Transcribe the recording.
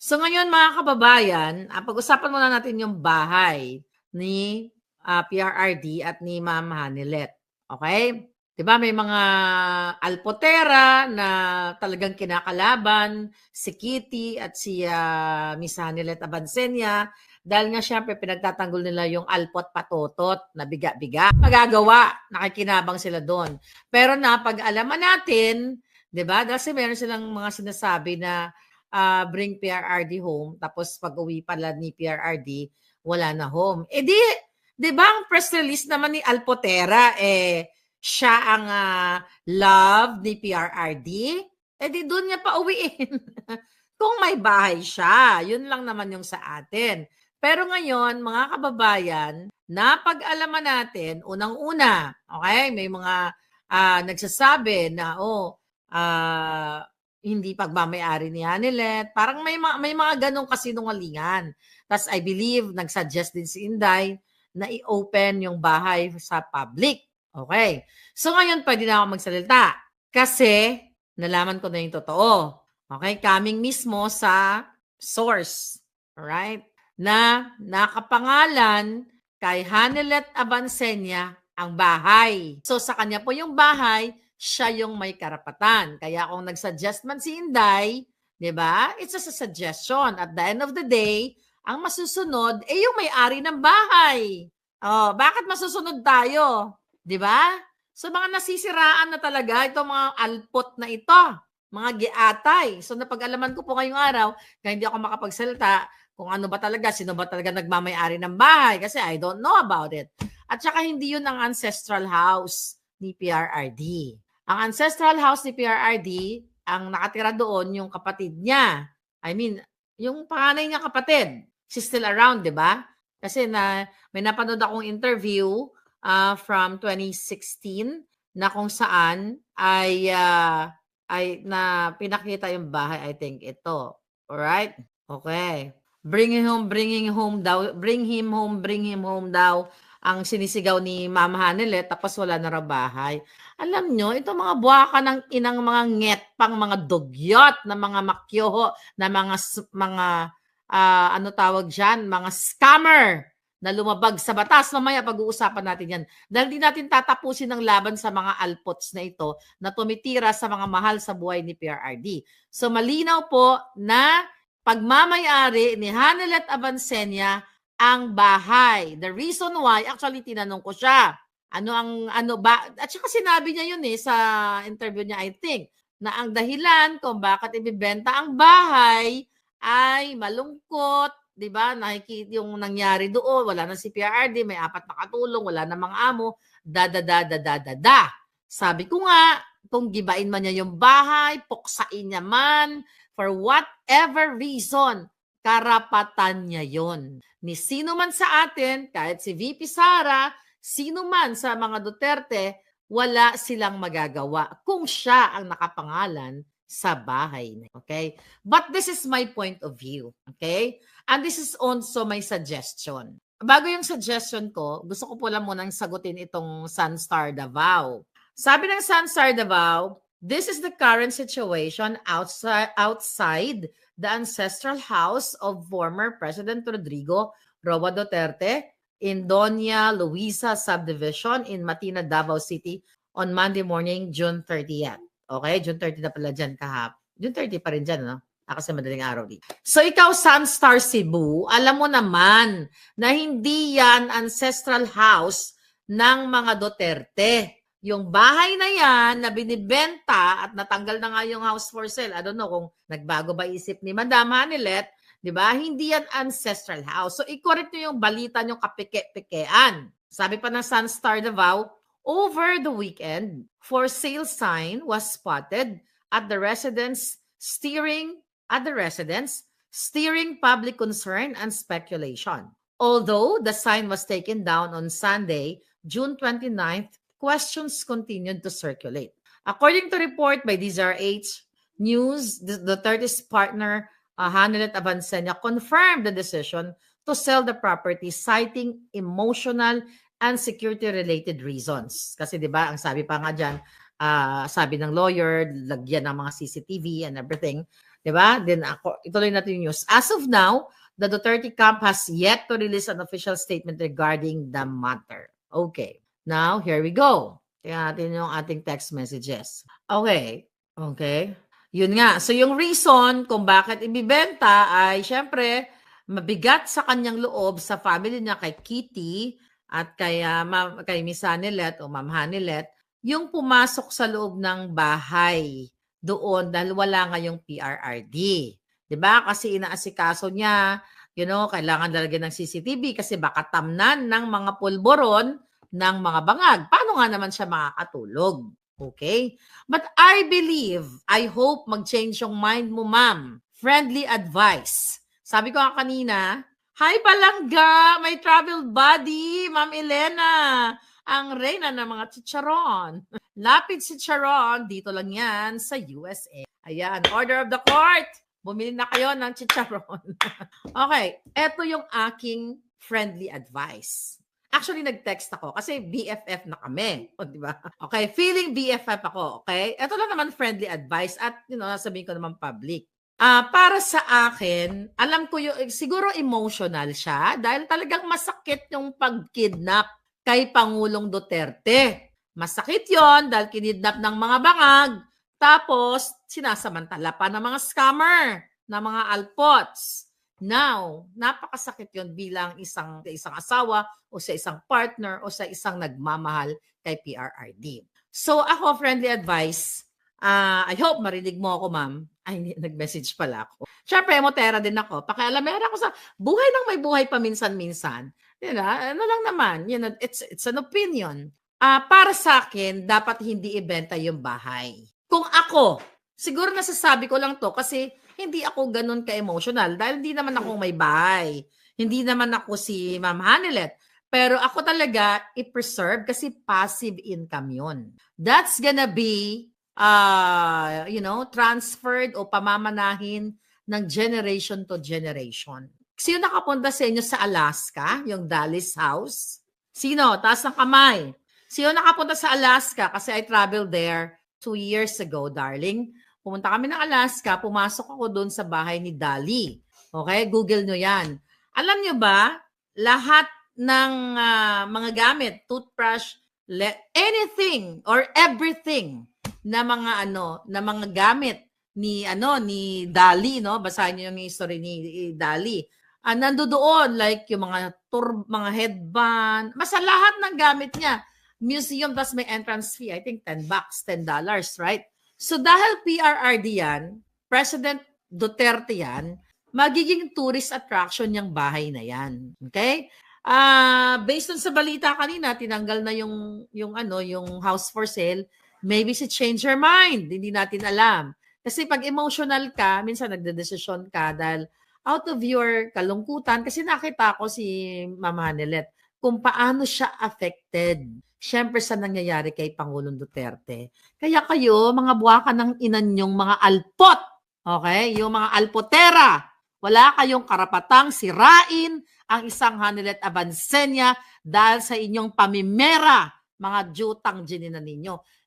So ngayon mga kababayan, pag-usapan muna natin yung bahay ni PRRD at ni Ma'am Hanilet. Okay? 'Di ba may mga alpotera na talagang kinakalaban si Kitty at si Miss Hanilet Abansenia dahil nga syempre pinagtatanggol nila yung alpot patotot na biga-biga. Magagawa, nakikinabang sila doon. Pero napag-alaman natin, 'di ba? Kasi meron silang mga sinasabi na bring PRRD home, tapos pag-uwi pala ni PRRD, wala na home. Eh di ba ang press release naman ni Alpotera, siya ang love ni PRRD? Eh di doon niya pa uwiin. Kung may bahay siya, yun lang naman yung sa atin. Pero ngayon, mga kababayan, napag-alaman natin, unang-una, okay, may mga nagsasabi na, hindi pagmamay-ari ni Hanilet. Parang may mga ganong kasinungalingan. Tas I believe, nag-suggest din si Inday na i-open yung bahay sa public. Okay. So ngayon, pwede na ako magsalita. Kasi, nalaman ko na yung totoo. Okay? Coming mismo sa source. Alright? Na nakapangalan kay Hanilet Abansenia ang bahay. So sa kanya po yung bahay, siya yung may karapatan. Kaya kung nag-suggest man si Inday, 'di ba? It's just a suggestion. At the end of the day, ang masusunod yung may-ari ng bahay. Oh, bakit masusunod tayo? 'Di ba? So mga nasisiraan na talaga itong mga alpot na ito, mga giatay. So napag-alaman ko po ngayong araw, kaya hindi ako makapagsalita kung ano ba talaga, sino ba talaga nagmamay-ari ng bahay kasi I don't know about it. At saka hindi yun ang ancestral house ni PRRD. Ang ancestral house ni PRRD, ang nakatira doon yung kapatid niya. I mean, yung panganay niya kapatid. She's still around, di ba? Kasi may napanood akong interview from 2016 na kung saan ay na pinakita yung bahay. I think ito. Alright? Okay. Bring him home daw ang sinisigaw ni Ma'am Hanilet, tapos wala na raw bahay. Alam nyo, ito mga buwaka ng inang mga ngetpang, mga dugyot, na mga makyoho, na mga ano tawag dyan, mga scammer na lumabag sa batas. Mamaya pag-uusapan natin yan. Dahil di natin tatapusin ang laban sa mga alpots na ito na tumitira sa mga mahal sa buhay ni PRRD. So malinaw po na pagmamay-ari ni Hanilet Abansenia ang bahay. The reason why, actually tinanong ko siya, ano ba, at saka sinabi niya yun sa interview niya, I think, na ang dahilan kung bakit ibibenta ang bahay ay malungkot, di ba? Nakikita yung nangyari doon, wala na si PRRD, may 4 na katulong, wala na mga amo, da. Sabi ko nga, kung gibain man niya yung bahay, puksain niya man, for whatever reason, karapatan niya yon. Ni sino man sa atin, kahit si VP Sara, sino man sa mga Duterte, wala silang magagawa kung siya ang nakapangalan sa bahay. Okay? But this is my point of view. Okay? And this is also my suggestion. Bago yung suggestion ko, gusto ko po lang munang sagutin itong Sunstar Davao. Sabi ng Sunstar Davao, this is the current situation outside the ancestral house of former President Rodrigo Roa Duterte in Doña Luisa Subdivision in Matina, Davao City on Monday morning, June 30th. Okay? June 30 na pala dyan kahap. June 30 pa rin dyan, no? Kasi madaling araw dito. So ikaw, Sunstar Cebu, alam mo naman na hindi yan ancestral house ng mga Duterte. Yung bahay na yan na binibenta at natanggal na nga yung house for sale. I don't know kung nagbago ba isip ni Madam Hanilet, di ba? Hindi yan ancestral house. So i-correct nyo yung balita nyo kapike-pikean. Sabi pa ng Sunstar Davao, over the weekend, for sale sign was spotted at the residence steering public concern and speculation. Although the sign was taken down on Sunday, June 29th, questions continued to circulate. According to report by DZRH News, the Duterte's partner, Hanilet Abansenia, confirmed the decision to sell the property, citing emotional and security-related reasons. Kasi di ba, ang sabi pa nga dyan, sabi ng lawyer, lagyan ng mga CCTV and everything, Diba? Then ako, ituloy natin yung news. As of now, the Duterte camp has yet to release an official statement regarding the matter. Okay. Now, here we go. Tingnan natin yung ating text messages. Okay. Okay. Yun nga. So, yung reason kung bakit ibibenta ay, syempre, mabigat sa kanyang loob sa family niya kay Kitty at kay Miss Hanilet o Ma'am Hanilet, yung pumasok sa loob ng bahay doon dahil wala nga yung PRRD. 'Di ba? Kasi inaasikaso niya, kailangan lalagyan ng CCTV kasi baka tamnan ng mga pulboron ng mga bangag. Paano nga naman siya makakatulog? Okay? But I believe, I hope mag-change yung mind mo, ma'am. Friendly advice. Sabi ko nga kanina, hi Palangga, may travel buddy, Ma'am Elena, ang reyna ng mga chicharon. Lapid si Charon, dito lang yan sa USA. Ayan, order of the court. Bumili na kayo ng chicharon. Okay, eto yung aking friendly advice. Actually, nag-text ako kasi BFF na kami. O, di ba? Okay, feeling BFF ako. Okay? Ito lang naman friendly advice at, sabihin ko naman public. Para sa akin, alam ko siguro emotional siya dahil talagang masakit yung pag-kidnap kay Pangulong Duterte. Masakit yon dahil kinidnap ng mga bangag tapos sinasamantala pa ng mga scammer, ng mga alpots. Now, napakasakit yon bilang isang asawa o sa isang partner o sa isang nagmamahal kay PRRD. So ako, friendly advice, I hope marinig mo ako, ma'am. Ay, nag-message pala ako. Siyempre, emotera din ako. Pakialamera ako sa buhay ng may buhay paminsan-minsan. Ano lang naman, it's an opinion. Para sa akin, dapat hindi ibenta yung bahay. Kung ako, siguro nasasabi ko lang to kasi hindi ako ganun ka-emotional dahil hindi naman ako may bahay. Hindi naman ako si Ma'am Hanilet. Pero ako talaga i-preserve kasi passive income yun. That's gonna be transferred o pamamanahin ng generation to generation. Sino nakapunta sa inyo sa Alaska, yung Dallas House? Sino? Taas ng kamay. Sino nakapunta sa Alaska? Kasi I traveled there 2 years ago, darling. Pumunta kami ng Alaska, pumasok ako doon sa bahay ni Dali. Okay? Google nyo yan. Alam nyo ba, lahat ng mga gamit, toothbrush, anything or everything na mga gamit ni Dali, no? Basahin niyo yung history ni Dali. Nandoon like yung mga headband, basta lahat ng gamit niya. Museum, tas may entrance fee, I think $10, $10, right? So dahil PRRD yan, President Duterte yan, magiging tourist attraction yung bahay na yan. Okay? Based on sa balita kanina, tinanggal na yung house for sale. Maybe she change her mind. Hindi natin alam. Kasi pag emotional ka, minsan nagdedesisyon ka dahil out of your kalungkutan. Kasi nakita ko si Mama Hanilet kung paano siya affected. Siyempre sa nangyayari kay Pangulong Duterte. Kaya kayo, mga buwaka ng inan yung mga alpot. Okay? Yung mga alpotera. Wala kayong karapatang sirain ang isang Hanilet Abansenya dahil sa inyong pamimera, mga jutang ginina ninyo.